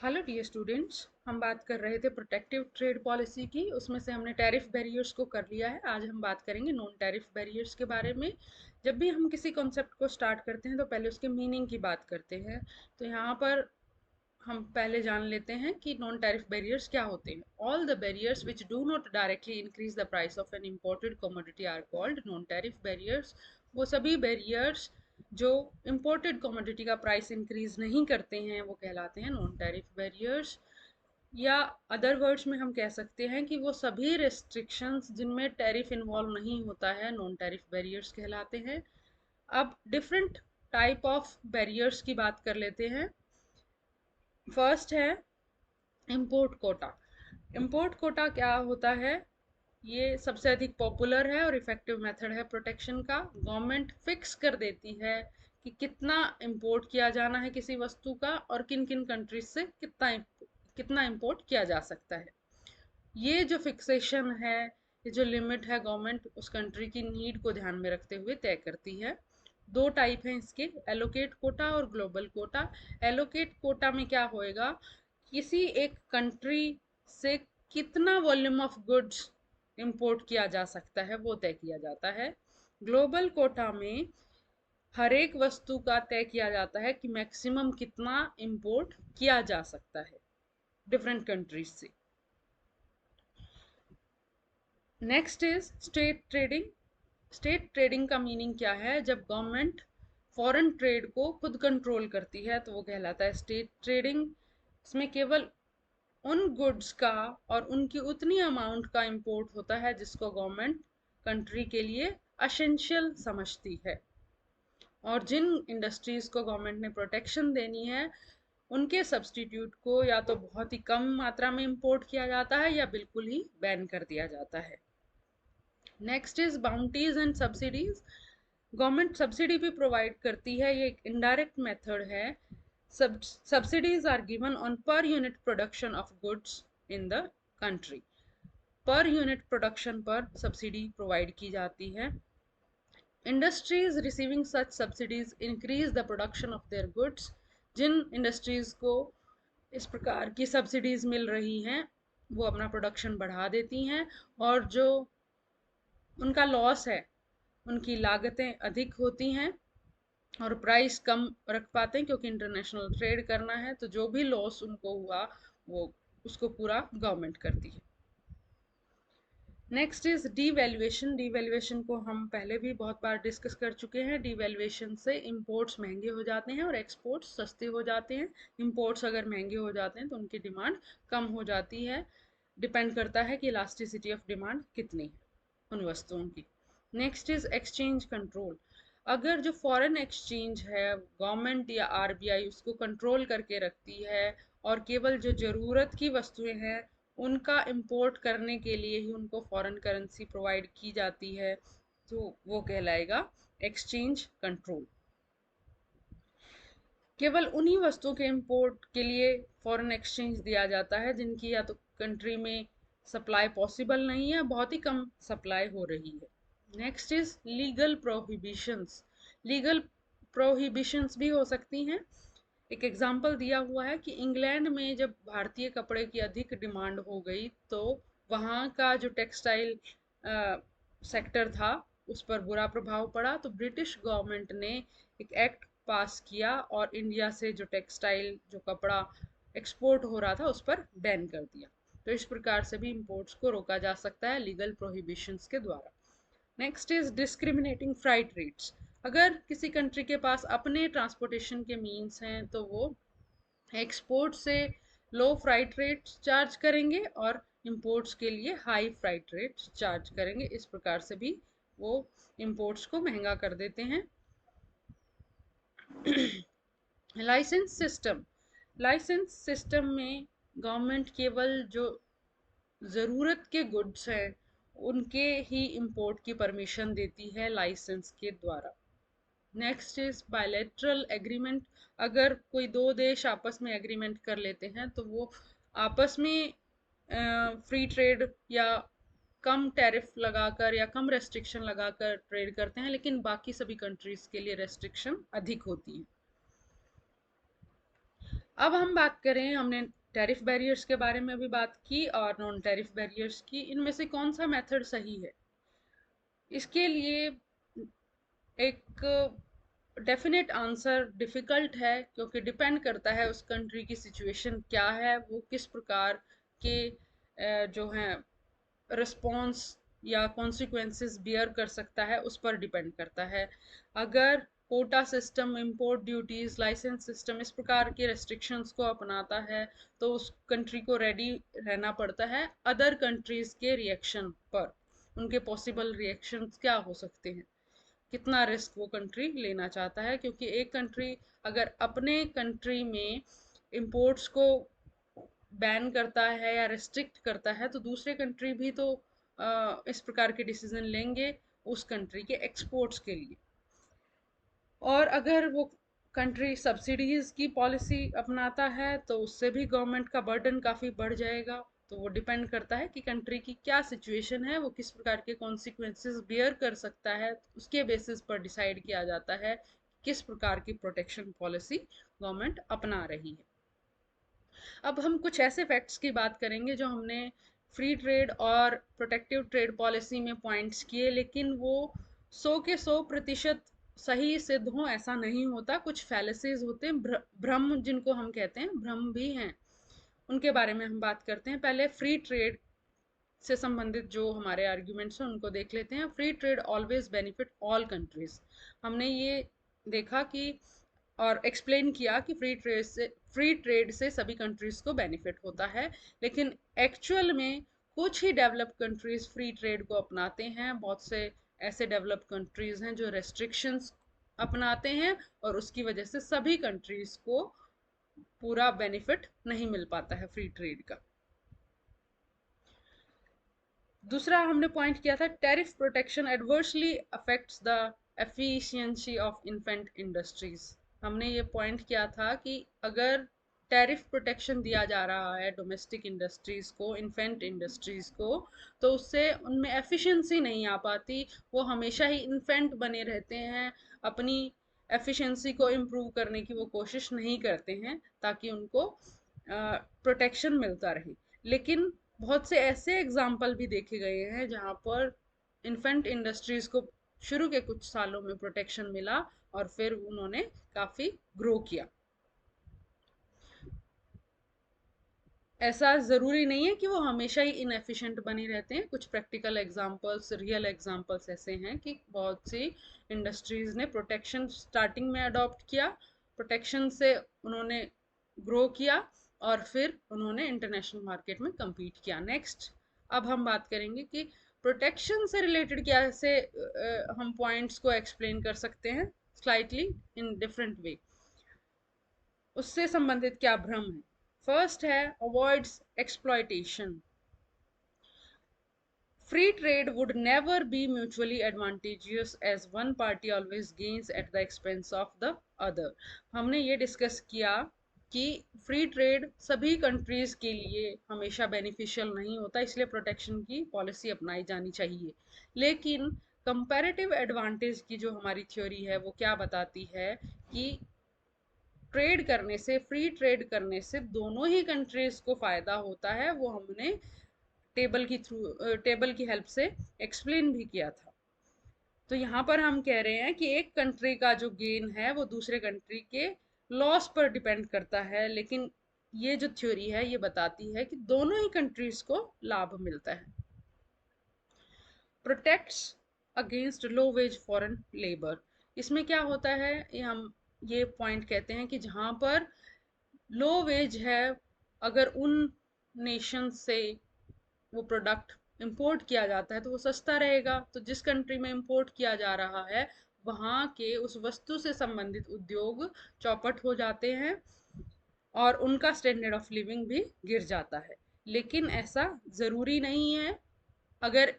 Hello dear students, हम बात कर रहे थे प्रोटेक्टिव ट्रेड पॉलिसी की। उसमें से हमने टैरिफ बैरियर्स को कर लिया है। आज हम बात करेंगे नॉन टैरिफ बैरियर्स के बारे में। जब भी हम किसी कॉन्सेप्ट को स्टार्ट करते हैं तो पहले उसके मीनिंग की बात करते हैं। तो यहाँ पर हम पहले जान लेते हैं कि नॉन टैरिफ बैरियर्स क्या होते हैं। All the barriers which do not directly increase the price of an imported commodity are called non tariff barriers. वो सभी बैरियर्स जो इम्पोर्टेड कमोडिटी का प्राइस इंक्रीज नहीं करते हैं वो कहलाते हैं नॉन टैरिफ बैरियर्स। या अदर वर्ड्स में हम कह सकते हैं कि वो सभी रेस्ट्रिक्शंस जिनमें टैरिफ इन्वॉल्व नहीं होता है नॉन टैरिफ बैरियर्स कहलाते हैं। अब डिफरेंट टाइप ऑफ बैरियर्स की बात कर लेते हैं। फर्स्ट है इम्पोर्ट कोटा। इम्पोर्ट कोटा क्या होता है? ये सबसे अधिक पॉपुलर है और इफेक्टिव मेथड है प्रोटेक्शन का। गवर्नमेंट फिक्स कर देती है कि कितना इंपोर्ट किया जाना है किसी वस्तु का और किन किन कंट्रीज से कितना इंपोर्ट किया जा सकता है। ये जो फिक्सेशन है, ये जो लिमिट है, गवर्नमेंट उस कंट्री की नीड को ध्यान में रखते हुए तय करती है। दो टाइप हैं इसके, एलोकेट कोटा और ग्लोबल कोटा। एलोकेट कोटा में क्या होएगा, किसी एक कंट्री से कितना वॉल्यूम ऑफ गुड्स इंपोर्ट किया जा सकता है वो तय किया जाता है। ग्लोबल कोटा में हर एक वस्तु का तय किया जाता है कि मैक्सिमम कितना इंपोर्ट किया जा सकता है डिफरेंट कंट्रीज से। Next is state trading. State trading का मीनिंग क्या है? जब गवर्नमेंट फॉरेन ट्रेड को खुद कंट्रोल करती है तो वो कहलाता है स्टेट ट्रेडिंग। इसमें केवल उन गुड्स का और उनकी उतनी अमाउंट का इंपोर्ट होता है जिसको गवर्नमेंट कंट्री के लिए असेंशियल समझती है। और जिन इंडस्ट्रीज को गवर्नमेंट ने प्रोटेक्शन देनी है उनके सब्सटीट्यूट को या तो बहुत ही कम मात्रा में इंपोर्ट किया जाता है या बिल्कुल ही बैन कर दिया जाता है। Next is bounties and subsidies. Government subsidy भी प्रोवाइड करती है, ये एक इनडायरेक्ट मेथड है। Subsidies are given on per unit production of goods in the country. Per unit production पर सब्सिडी प्रोवाइड की जाती है। Industries receiving such subsidies increase the production of their goods. जिन इंडस्ट्रीज को इस प्रकार की सब्सिडीज मिल रही हैं वो अपना प्रोडक्शन बढ़ा देती हैं, और जो उनका लॉस है उनकी लागतें अधिक होती हैं और प्राइस कम रख पाते हैं क्योंकि इंटरनेशनल ट्रेड करना है। तो जो भी लॉस उनको हुआ वो उसको पूरा गवर्नमेंट करती है। Next is devaluation. डीवैल्यूएशन को हम पहले भी बहुत बार डिस्कस कर चुके हैं। डीवैल्यूएशन से इंपोर्ट्स महंगे हो जाते हैं और एक्सपोर्ट्स सस्ते हो जाते हैं। इंपोर्ट्स अगर महंगे हो जाते हैं तो उनकी डिमांड कम हो जाती है। डिपेंड करता है कि इलास्टिसिटी ऑफ डिमांड कितनी है उन वस्तुओं की। Next is exchange control. अगर जो फॉरेन एक्सचेंज है गवर्नमेंट या आरबीआई उसको कंट्रोल करके रखती है और केवल जो ज़रूरत की वस्तुएं हैं उनका इंपोर्ट करने के लिए ही उनको फॉरेन करेंसी प्रोवाइड की जाती है तो वो कहलाएगा एक्सचेंज कंट्रोल। केवल उन्हीं वस्तुओं के इंपोर्ट के लिए फॉरेन एक्सचेंज दिया जाता है जिनकी या तो कंट्री में सप्लाई पॉसिबल नहीं है, बहुत ही कम सप्लाई हो रही है। Next is legal prohibitions. Legal prohibitions भी हो सकती हैं। एक एग्जाम्पल दिया हुआ है कि इंग्लैंड में जब भारतीय कपड़े की अधिक डिमांड हो गई तो वहाँ का जो टेक्सटाइल सेक्टर था उस पर बुरा प्रभाव पड़ा। तो ब्रिटिश गवर्नमेंट ने एक एक्ट पास किया और इंडिया से जो टेक्सटाइल जो कपड़ा एक्सपोर्ट हो रहा था उस पर बैन कर दिया। तो इस प्रकार से भी इंपोर्ट्स को रोका जा सकता है लीगल प्रोहिबिशंस के द्वारा। Next is discriminating freight rates. अगर किसी कंट्री के पास अपने ट्रांसपोर्टेशन के मीन्स हैं तो वो एक्सपोर्ट से लो फ्राइट रेट्स चार्ज करेंगे और इंपोर्ट्स के लिए हाई फ्राइट रेट्स चार्ज करेंगे। इस प्रकार से भी वो इंपोर्ट्स को महंगा कर देते हैं। Licence system. लाइसेंस सिस्टम में गवर्नमेंट केवल जो ज़रूरत के गुड्स हैं उनके ही इंपोर्ट की परमिशन देती है लाइसेंस के द्वारा। Next is bilateral agreement. अगर कोई दो देश आपस में एग्रीमेंट कर लेते हैं तो वो आपस में फ्री ट्रेड या कम टैरिफ लगाकर या कम रेस्ट्रिक्शन लगाकर ट्रेड करते हैं, लेकिन बाकी सभी कंट्रीज के लिए रेस्ट्रिक्शन अधिक होती है। अब हम बात करें, हमने टैरिफ बैरियर्स के बारे में भी बात की और नॉन टैरिफ बैरियर्स की, इनमें से कौन सा मेथड सही है? इसके लिए एक डेफिनेट आंसर डिफ़िकल्ट है, क्योंकि डिपेंड करता है उस कंट्री की सिचुएशन क्या है, वो किस प्रकार के जो हैं रिस्पॉन्स या कॉन्सिक्वेंसेस बियर कर सकता है, उस पर डिपेंड करता है। अगर quota system, import duties, licence system इस प्रकार के रेस्ट्रिक्शंस को अपनाता है, तो उस कंट्री को रेडी रहना पड़ता है अदर कंट्रीज के रिएक्शन पर। उनके पॉसिबल रिएक्शंस क्या हो सकते हैं, कितना रिस्क वो कंट्री लेना चाहता है, क्योंकि एक कंट्री अगर अपने कंट्री में इंपोर्ट्स को बैन करता है या रिस्ट्रिक्ट करता है, तो दूसरे कंट्री भी तो इस प्रकार के डिसीजन लेंगे उस कंट्री के एक्सपोर्ट्स के लिए। और अगर वो कंट्री सब्सिडीज की पॉलिसी अपनाता है, तो उससे भी गवर्नमेंट का बर्डन काफ़ी बढ़ जाएगा। तो वो डिपेंड करता है कि कंट्री की क्या सिचुएशन है, वो किस प्रकार के कॉन्सिक्वेंसेस बियर कर सकता है, उसके बेसिस पर डिसाइड किया जाता है किस प्रकार की प्रोटेक्शन पॉलिसी गवर्नमेंट अपना रही है। अब हम कुछ ऐसे फैक्ट्स की बात करेंगे जो हमने फ्री ट्रेड और प्रोटेक्टिव ट्रेड पॉलिसी में पॉइंट्स किए, लेकिन वो 100% सही सिद्ध हों ऐसा नहीं होता। कुछ फैलेसीज होते हैं, भ्रम जिनको हम कहते हैं, भ्रम भी हैं। उनके बारे में हम बात करते हैं। पहले फ्री ट्रेड से संबंधित जो हमारे आर्ग्यूमेंट्स हैं उनको देख लेते हैं। Free trade always benefit all countries. हमने ये देखा कि और एक्सप्लेन किया कि फ्री ट्रेड से सभी कंट्रीज को बेनिफिट होता है, लेकिन एक्चुअल में कुछ he developed countries free trade को अपनाते हैं। बहुत से ऐसे डेवलप्ड कंट्रीज हैं जो रेस्ट्रिक्शंस अपनाते हैं, और उसकी वजह से सभी कंट्रीज को पूरा बेनिफिट नहीं मिल पाता है फ्री ट्रेड का। दूसरा हमने पॉइंट किया था, tariff protection adversely affects the efficiency of infant industries. हमने ये पॉइंट किया था कि अगर टैरिफ प्रोटेक्शन दिया जा रहा है डोमेस्टिक इंडस्ट्रीज को, इन्फेंट इंडस्ट्रीज को, तो उससे उनमें एफिशिएंसी नहीं आ पाती। वो हमेशा ही इन्फेंट बने रहते हैं, अपनी एफिशिएंसी को इम्प्रूव करने की वो कोशिश नहीं करते हैं ताकि उनको प्रोटेक्शन मिलता रहे। लेकिन बहुत से ऐसे एग्जाम्पल भी देखे गए हैं जहाँ पर इन्फेंट इंडस्ट्रीज को शुरू के कुछ सालों में प्रोटेक्शन मिला और फिर उन्होंने काफ़ी ग्रो किया। ऐसा ज़रूरी नहीं है कि वो हमेशा ही इनएफिशिएंट बने रहते हैं। कुछ प्रैक्टिकल एग्जांपल्स, रियल एग्जांपल्स ऐसे हैं कि बहुत सी इंडस्ट्रीज़ ने प्रोटेक्शन स्टार्टिंग में अडॉप्ट किया, प्रोटेक्शन से उन्होंने ग्रो किया और फिर उन्होंने इंटरनेशनल मार्केट में कम्पीट किया। नेक्स्ट, अब हम बात करेंगे कि प्रोटेक्शन से रिलेटेड क्या से हम पॉइंट्स को एक्सप्लेन कर सकते हैं स्लाइटली इन डिफरेंट वे। उससे संबंधित क्या भ्रम है? फर्स्ट है avoids exploitation. Free trade would never be mutually advantageous as one party always gains at the expense of the other. हमने ये डिस्कस किया कि फ्री ट्रेड सभी कंट्रीज के लिए हमेशा बेनिफिशियल नहीं होता, इसलिए प्रोटेक्शन की पॉलिसी अपनाई जानी चाहिए। लेकिन कंपैरेटिव एडवांटेज की जो हमारी थ्योरी है वो क्या बताती है कि ट्रेड करने से, फ्री ट्रेड करने से दोनों ही कंट्रीज को फायदा होता है। वो हमने टेबल की हेल्प से एक्सप्लेन भी किया था। तो यहाँ पर हम कह रहे हैं कि एक कंट्री का जो गेन है वो दूसरे कंट्री के लॉस पर डिपेंड करता है, लेकिन ये जो थ्योरी है ये बताती है कि दोनों ही कंट्रीज को लाभ मिलता है। प्रोटेक्ट्स अगेंस्ट लो वेज फॉरेन लेबर। इसमें क्या होता है, हम ये पॉइंट कहते हैं कि जहाँ पर लो वेज है, अगर उन नेशन से वो प्रोडक्ट इंपोर्ट किया जाता है तो वो सस्ता रहेगा। तो जिस कंट्री में इंपोर्ट किया जा रहा है वहाँ के उस वस्तु से संबंधित उद्योग चौपट हो जाते हैं और उनका स्टैंडर्ड ऑफ लिविंग भी गिर जाता है। लेकिन ऐसा ज़रूरी नहीं है। अगर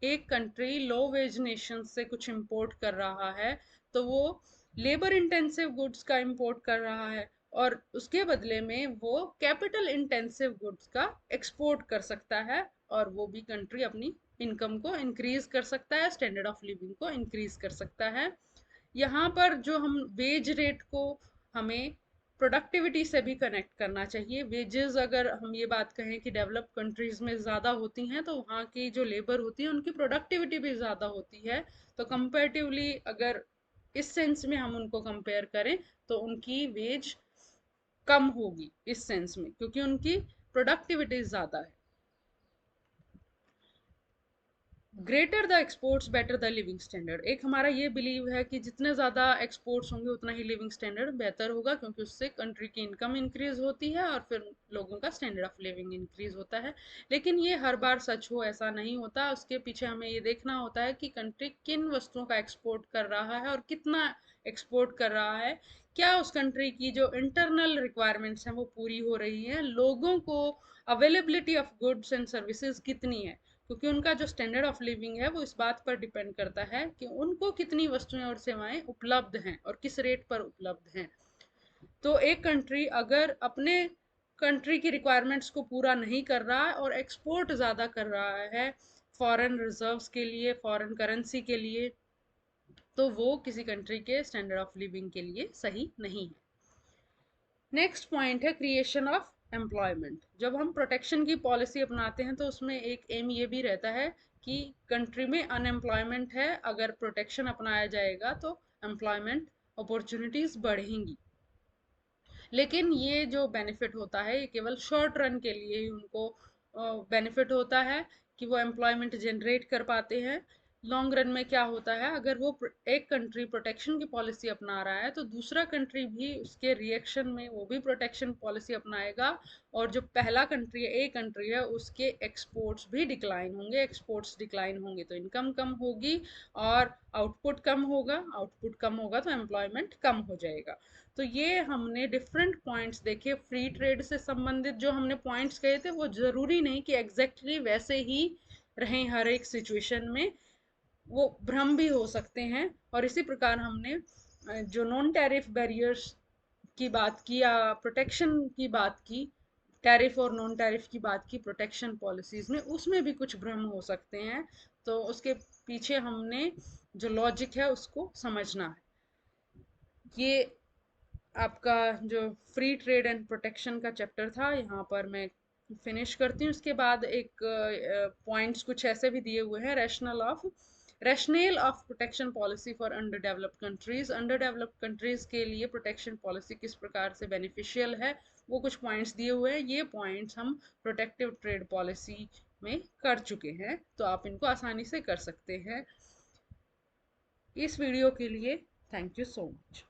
एक कंट्री लो वेज नेशन से कुछ इंपोर्ट कर रहा है तो वो लेबर इंटेंसिव गुड्स का इंपोर्ट कर रहा है, और उसके बदले में वो कैपिटल इंटेंसिव गुड्स का एक्सपोर्ट कर सकता है, और वो भी कंट्री अपनी इनकम को इंक्रीज कर सकता है, स्टैंडर्ड ऑफ लिविंग को इंक्रीज कर सकता है। यहाँ पर जो हम वेज रेट को हमें प्रोडक्टिविटी से भी कनेक्ट करना चाहिए। वेजेस अगर हम ये बात कहें कि डेवलप कंट्रीज में ज़्यादा होती हैं तो वहाँ की जो लेबर होती है उनकी प्रोडक्टिविटी भी ज़्यादा होती है, तो कंपेरेटिवली अगर इस सेंस में हम उनको कंपेयर करें तो उनकी वेज कम होगी इस सेंस में, क्योंकि उनकी प्रोडक्टिविटी ज़्यादा है। Greater the exports better the living standard, एक हमारा ये बिलीव है कि जितने ज़्यादा एक्सपोर्ट्स होंगे उतना ही लिविंग स्टैंडर्ड बेहतर होगा, क्योंकि उससे कंट्री की इनकम इंक्रीज होती है और फिर लोगों का स्टैंडर्ड ऑफ लिविंग इंक्रीज होता है। लेकिन ये हर बार सच हो ऐसा नहीं होता, उसके पीछे हमें ये देखना होता है कि कंट्री किन वस्तुओं का एक्सपोर्ट कर रहा है और कितना एक्सपोर्ट कर रहा है, क्या उस कंट्री की जो इंटरनल रिक्वायरमेंट्स हैं वो पूरी हो रही हैं, लोगों को availability of goods and services कितनी है, क्योंकि उनका जो स्टैंडर्ड ऑफ लिविंग है वो इस बात पर डिपेंड करता है कि उनको कितनी वस्तुएं और सेवाएं उपलब्ध हैं और किस रेट पर उपलब्ध हैं। तो एक कंट्री अगर अपने कंट्री की रिक्वायरमेंट्स को पूरा नहीं कर रहा है और एक्सपोर्ट ज़्यादा कर रहा है फॉरेन रिजर्व्स के लिए, फॉरेन करेंसी के लिए, तो वो किसी कंट्री के स्टैंडर्ड ऑफ लिविंग के लिए सही नहीं है। नेक्स्ट पॉइंट है क्रिएशन ऑफ एम्प्लॉयमेंट। जब हम प्रोटेक्शन की पॉलिसी अपनाते हैं तो उसमें एक एम ये भी रहता है कि कंट्री में अनएम्प्लॉयमेंट है, अगर प्रोटेक्शन अपनाया जाएगा तो एम्प्लॉयमेंट अपॉर्चुनिटीज़ बढ़ेंगी। लेकिन ये जो बेनिफिट होता है ये केवल शॉर्ट रन के लिए ही उनको बेनिफिट होता है कि वो एम्प्लॉयमेंट जनरेट कर पाते हैं। लॉन्ग रन में क्या होता है, अगर वो एक कंट्री प्रोटेक्शन की पॉलिसी अपना रहा है तो दूसरा कंट्री भी उसके रिएक्शन में वो भी प्रोटेक्शन पॉलिसी अपनाएगा, और जो पहला कंट्री है, एक कंट्री है, उसके एक्सपोर्ट्स भी डिक्लाइन होंगे। एक्सपोर्ट्स डिक्लाइन होंगे तो इनकम कम होगी और आउटपुट कम होगा, आउटपुट कम होगा तो एम्प्लॉयमेंट कम हो जाएगा। तो ये हमने डिफरेंट पॉइंट्स देखे फ्री ट्रेड से संबंधित, जो हमने पॉइंट्स कहे थे वो ज़रूरी नहीं कि एग्जैक्टली वैसे ही रहें हर एक सिचुएशन में, वो भ्रम भी हो सकते हैं। और इसी प्रकार हमने जो नॉन टैरिफ बैरियर्स की बात की या प्रोटेक्शन की बात की, टैरिफ और नॉन टैरिफ की बात की प्रोटेक्शन पॉलिसीज़ में, उसमें भी कुछ भ्रम हो सकते हैं, तो उसके पीछे हमने जो लॉजिक है उसको समझना है। ये आपका जो फ्री ट्रेड एंड प्रोटेक्शन का चैप्टर था यहाँ पर मैं फिनिश करती हूँ। उसके बाद एक पॉइंट्स कुछ ऐसे भी दिए हुए हैं, rational of protection policy for under developed countries. Under developed countries के लिए प्रोटेक्शन पॉलिसी किस प्रकार से बेनिफिशियल है, वो कुछ पॉइंट्स दिए हुए हैं। ये पॉइंट्स हम प्रोटेक्टिव ट्रेड पॉलिसी में कर चुके हैं, तो आप इनको आसानी से कर सकते हैं। इस वीडियो के लिए थैंक यू सो मच।